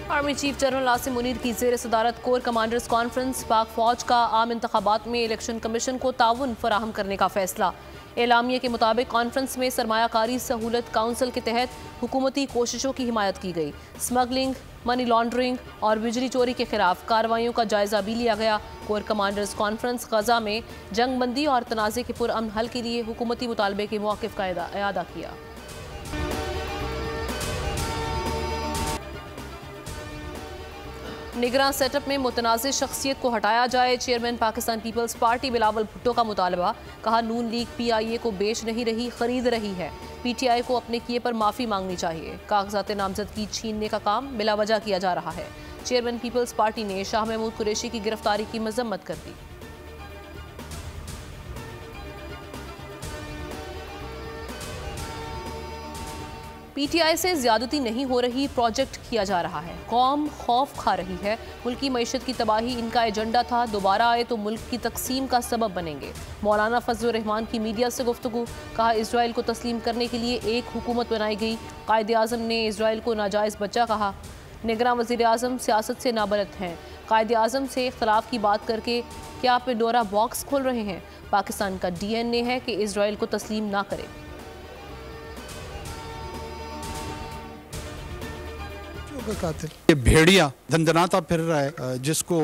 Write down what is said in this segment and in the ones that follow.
Army chief general Asim Munir की ज़ेर सदारत कोर कमांडर्स कॉन्फ्रेंस। पाक फौज का आम इंतखाबात में इलेक्शन कमीशन को ताउन फराहम करने का फैसला। एलामिया के मुताबिक कॉन्फ्रेंस में सरमायाकारी सहूलत काउंसिल के तहत हुकूमती कोशिशों की हिमायत की गई। स्मगलिंग, मनी लॉन्ड्रिंग और बिजली चोरी के खिलाफ कार्रवाइयों का जायजा भी लिया गया। कोर कमांडर्स कॉन्फ्रेंस गजा में जंगबंदी और तनाज़े के पुरअमन हल के लिए हुकूमती मुतालबे के मौक़िफ़ का इआदा किया। निगरान सेटअप में मुतनाज़ शख्सियत को हटाया जाए। चेयरमैन पाकिस्तान पीपल्स पार्टी बिलावल भुट्टो का मुतालबा। कहा, नून लीग PIA को बेच नहीं रही, खरीद रही है। PTI को अपने किए पर माफ़ी मांगनी चाहिए। कागजात नामजदगी छीनने का काम बिला वजह किया जा रहा है। चेयरमैन पीपल्स पार्टी ने शाह महमूद कुरैशी की गिरफ्तारी की मजम्मत कर दी। PTI से ज्यादती नहीं हो रही, प्रोजेक्ट किया जा रहा है। कौम खौफ खा रही है। मुल्की मईशत की तबाही इनका एजेंडा था। दोबारा आए तो मुल्क की तकसीम का सबब बनेंगे। मौलाना फजलुर रहमान की मीडिया से गुफ्तगू। कहा, इजराइल को तस्लीम करने के लिए एक हुकूमत बनाई गई। कायदे आज़म ने इजराइल को नाजायज़ बच्चा कहा। निगरान वज़ीर आज़म सियासत से नाबलद हैं। कायदे आज़म से इख्तलाफ की बात करके क्या पेंडोरा बॉक्स खोल रहे हैं। पाकिस्तान का DNA है कि इजराइल को तस्लीम ना करे। ये भेड़िया दंदनाता फिर रहा है, जिसको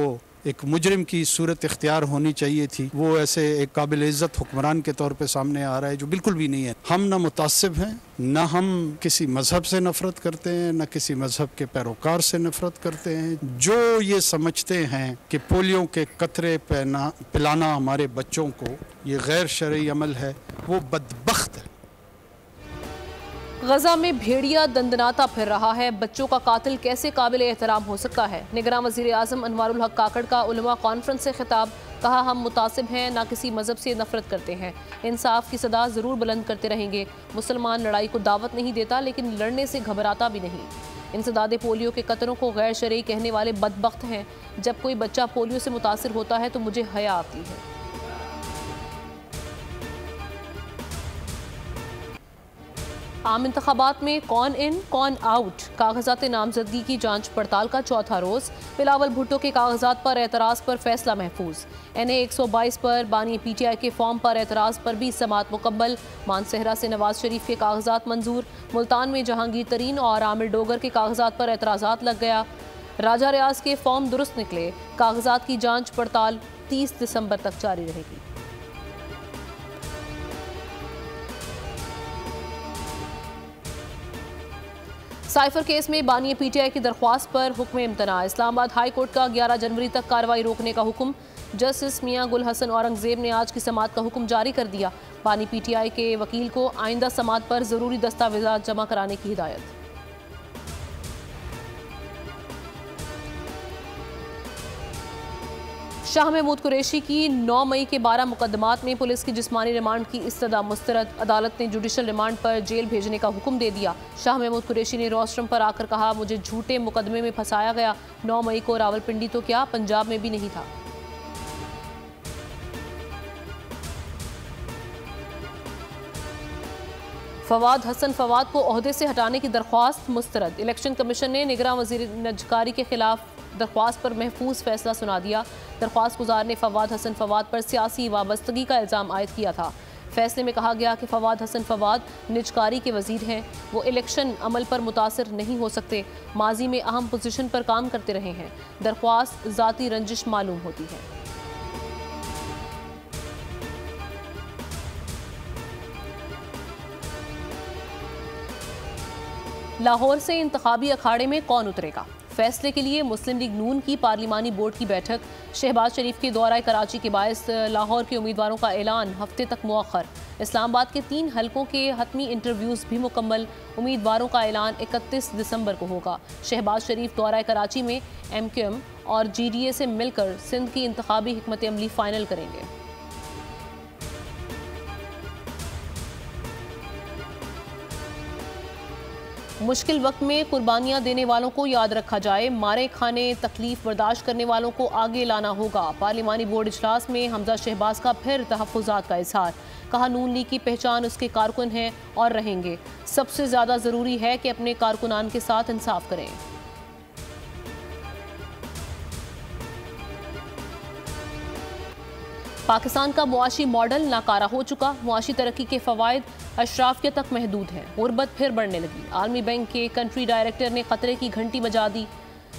एक मुजरिम की सूरत इख्तियार होनी चाहिए थी, वो ऐसे एक काबिल इज़्ज़त हुक्मरान के तौर पे सामने आ रहा है, जो बिल्कुल भी नहीं है। हम न मुतासिब हैं, न हम किसी मजहब से नफरत करते हैं, न किसी मजहब के पैरोकार से नफरत करते हैं। जो ये समझते हैं कि पोलियो के कतरे पिलाना हमारे बच्चों को ये गैर शरई अमल है, वो बदबख्त है। गजा में भेड़िया दंदनाता फिर रहा है। बच्चों का कातिल कैसे काबिल एहतराम हो सकता है। निगरान वज़ीर आज़म अनवारुल हक काकड़ का उलमा कॉन्फ्रेंस से खिताब। कहा, हम मुतासिब हैं, ना किसी मजहब से नफरत करते हैं। इंसाफ की सदा ज़रूर बुलंद करते रहेंगे। मुसलमान लड़ाई को दावत नहीं देता, लेकिन लड़ने से घबराता भी नहीं। इंसदादे पोलियो के कतरों को गैर शरई कहने वाले बदबख्त हैं। जब कोई बच्चा पोलियो से मुतासिर होता है तो मुझे हया आती है। आम इंतखाबात में कौन इन कौन आउट। कागजात नामजदगी की जांच पड़ताल का चौथा रोज़। बिलावल भुट्टो के कागजात पर एतराज़ पर फैसला महफूज। NA 122 पर बानी PTI के फॉर्म पर एतराज़ पर भी समात मुकम्मल। मानसहरा से नवाज शरीफ के कागजात मंजूर। मुल्तान में जहांगीर तरीन और आमिर डोगर के कागजात पर एतराज़ात लग गया। राजा रियाज के फॉर्म दुरुस्त निकले। कागजात की जांच पड़ताल 30 दिसंबर तक जारी रहेगी। साइफर केस में बानी PTI की दरख्वास्त पर हुक्म इम्तना। इस्लामाबाद हाई कोर्ट का 11 जनवरी तक कार्रवाई रोकने का हुक्म। जस्टिस मियां गुल हसन औरंगजेब ने आज की समात का हुक्म जारी कर दिया। बानी PTI के वकील को आइंदा समात पर ज़रूरी दस्तावेज़ात जमा कराने की हिदायत। शाह महमूद कुरैशी की 9 मई के 12 मुकदमात में पुलिस की जिस्मानी रिमांड की इस्तदा मुस्तरद। अदालत ने जुडिशल रिमांड पर जेल भेजने का हुक्म दे दिया। शाह महमूद कुरैशी ने रोस्ट्रम पर आकर कहा, मुझे झूठे मुकदमे में फंसाया गया। 9 मई को रावलपिंडी तो क्या, पंजाब में भी नहीं था। फवाद हसन फवाद को ओहदे से हटाने की दरख्वास्त मुस्तरद। इलेक्शन कमीशन ने निगरान वज़ीर नजकारी के खिलाफ दरख्वास्त पर महफूज फैसला सुना दिया। दरख्वास्त गुजार ने फवाद हसन फवाद पर सियासी वाबस्तगी का इल्ज़ाम आयद किया था। फैसले में कहा गया कि फवाद हसन फवाद निजकारी के वज़ीर हैं। वो इलेक्शन अमल पर मुतासर नहीं हो सकते। माजी में अहम पोजीशन पर काम करते रहे हैं। दरख्वास्त ज़ाती रंजिश मालूम होती है। लाहौर से इंतखाबी अखाड़े में कौन उतरेगा, फैसले के लिए मुस्लिम लीग नून की पार्लिमानी बोर्ड की बैठक। शहबाज शरीफ के दौरा कराची के बायस लाहौर के उम्मीदवारों का ऐलान हफ्ते तक मुअख्खर। इस्लामाबाद के 3 हलकों के हतमी इंटरव्यूज़ भी मुकम्मल। उम्मीदवारों का ऐलान 31 दिसंबर को होगा। शहबाज शरीफ दौरा कराची में MQM और GDA से मिलकर सिंध की इंतखाबी हिकमत अमली फाइनल करेंगे। मुश्किल वक्त में कुर्बानियां देने वालों को याद रखा जाए। मारे खाने तकलीफ बर्दाश्त करने वालों को आगे लाना होगा। पार्लिमानी बोर्ड इजलास में हमजा शहबाज का फिर तहफ़्फ़ुज़ात का इज़हार। कहा, नून लीग की पहचान उसके कारकुन हैं और रहेंगे। सबसे ज़्यादा ज़रूरी है कि अपने कारकुनान के साथ इंसाफ करें। पाकिस्तान का मुआशी मॉडल नाकारा हो चुका, मुआशी तरक्की के फ़वाइद अशराफिया तक महदूद हैं, गुर्बत फिर बढ़ने लगी। आलमी बैंक के कंट्री डायरेक्टर ने खतरे की घंटी बजा दी।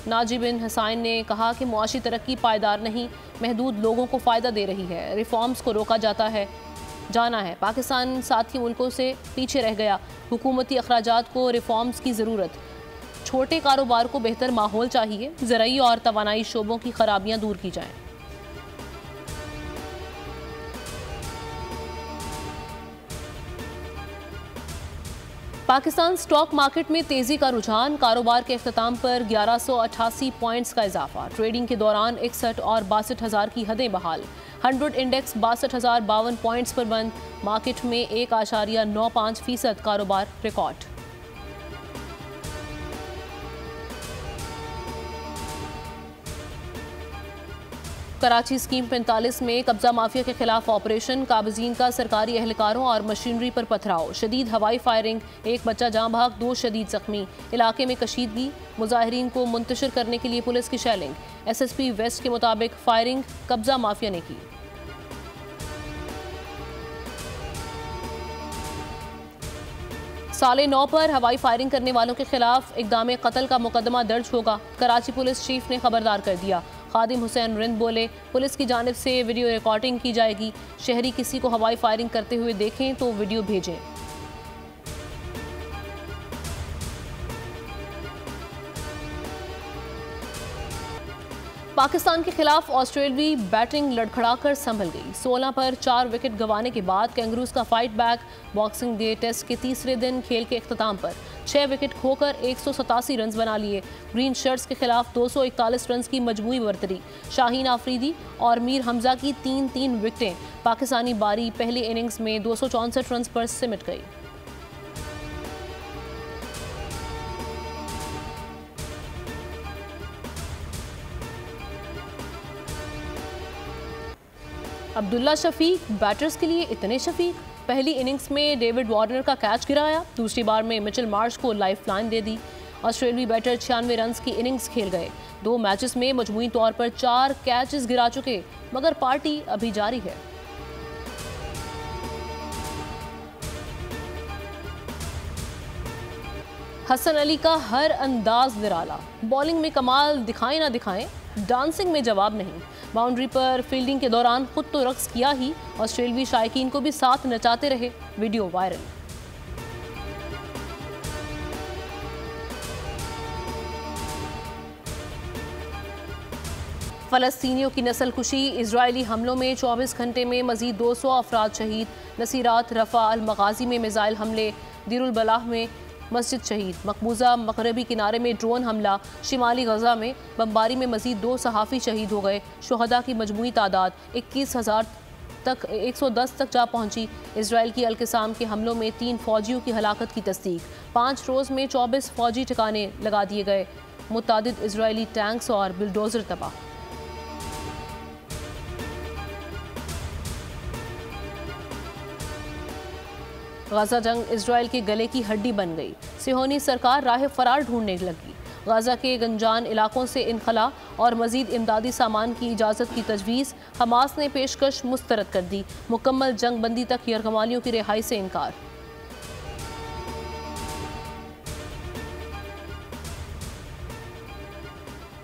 नाजिब बिन हुसैन ने कहा कि मुआशी तरक्की पायदार नहीं, महदूद लोगों को फ़ायदा दे रही है, रिफॉर्म्स को रोका जाना है। पाकिस्तान साथी मुल्कों से पीछे रह गया, हुकूमती अखराजात को रिफॉर्म्स की ज़रूरत, छोटे कारोबार को बेहतर माहौल चाहिए, ज़राई और तवानाई शोबों की खराबियाँ दूर की जाएँ। पाकिस्तान स्टॉक मार्केट में तेजी का रुझान, कारोबार के अख्ताम पर 1188 पॉइंट्स का इजाफा। ट्रेडिंग के दौरान 61 और 62,000 की हदें बहाल। 100 इंडेक्स 62,052 पॉइंट्स पर बंद। मार्केट में 1.95% कारोबार रिकॉर्ड। कराची स्कीम 45 में कब्जा माफिया के खिलाफ ऑपरेशन, काबिजीन का सरकारी एहलकारों और मशीनरी पर पथराव, शदीद हवाई फायरिंग, एक बच्चा जाँ भाग, 2 शदीद जख्मी। इलाके में कशीदगी, मुजाहिरीन को मुंतशिर करने के लिए पुलिस की शेलिंग। SSP वेस्ट के मुताबिक फायरिंग कब्जा माफिया ने की। साले 9 पर हवाई फायरिंग करने वालों के खिलाफ इक़दाम कत्ल का मुकदमा दर्ज होगा, कराची पुलिस चीफ ने खबरदार कर दिया। खादिम हुसैन रिंद बोले, पुलिस की जानिब से वीडियो रिकॉर्डिंग की जाएगी, शहरी किसी को हवाई फायरिंग करते हुए देखें तो वीडियो भेजें। पाकिस्तान के खिलाफ ऑस्ट्रेलियावी बैटिंग लड़खड़ाकर संभल गई। 16 पर 4 विकेट गंवाने के बाद कैंगरूज का fight back. Boxing day test के तीसरे दिन खेल के अख्ताम पर 6 विकेट खोकर 187 रन बना लिए। ग्रीन शर्ट्स के खिलाफ 241 रन की मजमूई बरतरी। शाहीन आफरीदी और मीर हमजा की 3-3 विकेटें। पाकिस्तानी बारी पहली इनिंग्स में 264 रन पर सिमट गई। अब्दुल्ला शफीक बैटर्स के लिए इतने शफीक, पहली इनिंग्स में डेविड वार्नर का कैच गिराया, दूसरी बार में मिचेल मार्श को लाइफ लाइन दे दी। ऑस्ट्रेलियावी बैटर 96 रन की इनिंग्स खेल गए। 2 मैचेस में मजमूई तौर पर 4 कैचेस गिरा चुके, मगर पार्टी अभी जारी है। हसन अली का हर अंदाज निराला, बॉलिंग में कमाल दिखाएं ना दिखाएं, डांसिंग में जवाब नहीं। बाउंड्री पर फील्डिंग के दौरान खुद तो रक्स किया ही, ऑस्ट्रेलियावी शायकीन को भी साथ नचाते रहे, वीडियो वायरल। फ़लस्तीनियों की नस्लकुशी, इजरायली हमलों में 24 घंटे में मजीद 200 अफराद शहीद। नसीरात, रफ़ा, अल मगाज़ी में मिसाइल हमले, दीरुल बलाह में मस्जिद शहीद। मकबूजा मगरबी किनारे में ड्रोन हमला, शिमाली गजा में बमबारी में मजीद 2 सहाफ़ी शहीद हो गए। शुहदा की मजमूई तादाद 21,000 तक 110 तक जा पहुंची। इजराइल की अल-क़िसाम के हमलों में 3 फ़ौजियों की हलाकत की तस्दीक। 5 रोज़ में 24 फ़ौजी ठिकाने लगा दिए गए। मुतादिद इजरायली टैंक्स और बुलडोज़र तबाह। गाज़ा जंग इजराइल के गले की हड्डी बन गई। सिहोनी सरकार राह फरार ढूंढने लगी। गाज़ा के गंजान इलाकों से इनखला और मजीद इमदादी सामान की इजाज़त की तजवीज़। हमास ने पेशकश मुस्तरद कर दी। मुकम्मल जंग बंदी तक यरगमालियों की रिहाई से इनकार।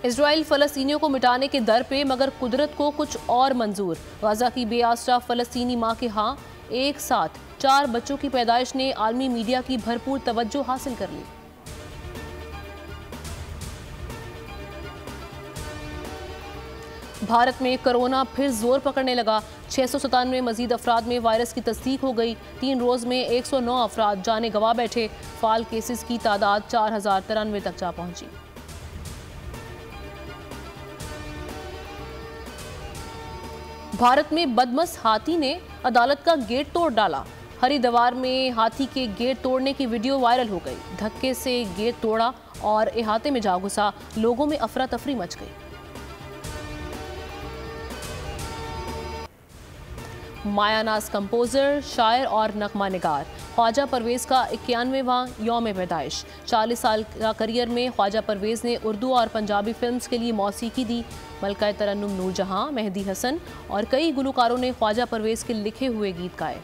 इजराइल फ़लस्तीनियों को मिटाने के दर पे, मगर कुदरत को कुछ और मंजूर। गाज़ा की बेआसरा फ़लस्तीनी माँ के हाँ एक साथ 4 बच्चों की पैदाइश ने आलमी मीडिया की भरपूर तवज्जो हासिल कर ली। भारत में कोरोना फिर जोर पकड़ने लगा। 697 मजीद अफराद में वायरस की तस्दीक हो गई। 3 रोज़ में 109 अफराद जाने गंवा बैठे। फाल केसेस की तादाद 4093 तक जा पहुंची। भारत में बदमस्त हाथी ने अदालत का गेट तोड़ डाला। हरिद्वार में हाथी के गेट तोड़ने की वीडियो वायरल हो गई। धक्के से गेट तोड़ा और इहाते में जा घुसा। लोगों में अफरा तफरी मच गई। मायानाज कंपोज़र, शायर और नगमा निगार। ख्वाजा परवेज़ का 91वां यौम पैदाइश। 40 साल का करियर में ख्वाजा परवेज़ ने उर्दू और पंजाबी फिल्म्स के लिए मौसीकी दी। मलका तरन्नुम नूरजहां, मेहदी हसन और कई गुलकारों ने ख्वाजा परवेज़ के लिखे हुए गीत गाए।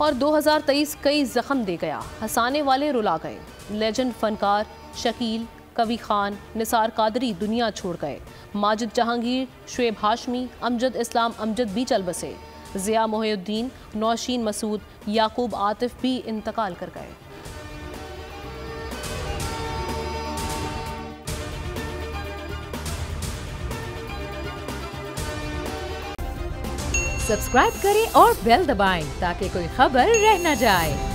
और 2023 कई जख्म दे गया, हंसाने वाले रुला गए। लेजेंड फनकार शकील, कवि खान, निसार कादरी दुनिया छोड़ गए। माजिद जहांगीर, शुएब हाशमी, अमजद इस्लाम अमजद भी चल बसे। ज़िया मोहिउद्दीन, नौशीन मसूद, याकूब आतिफ भी इंतकाल कर गए। सब्सक्राइब करें और बेल दबाएं ताकि कोई खबर रह न जाए।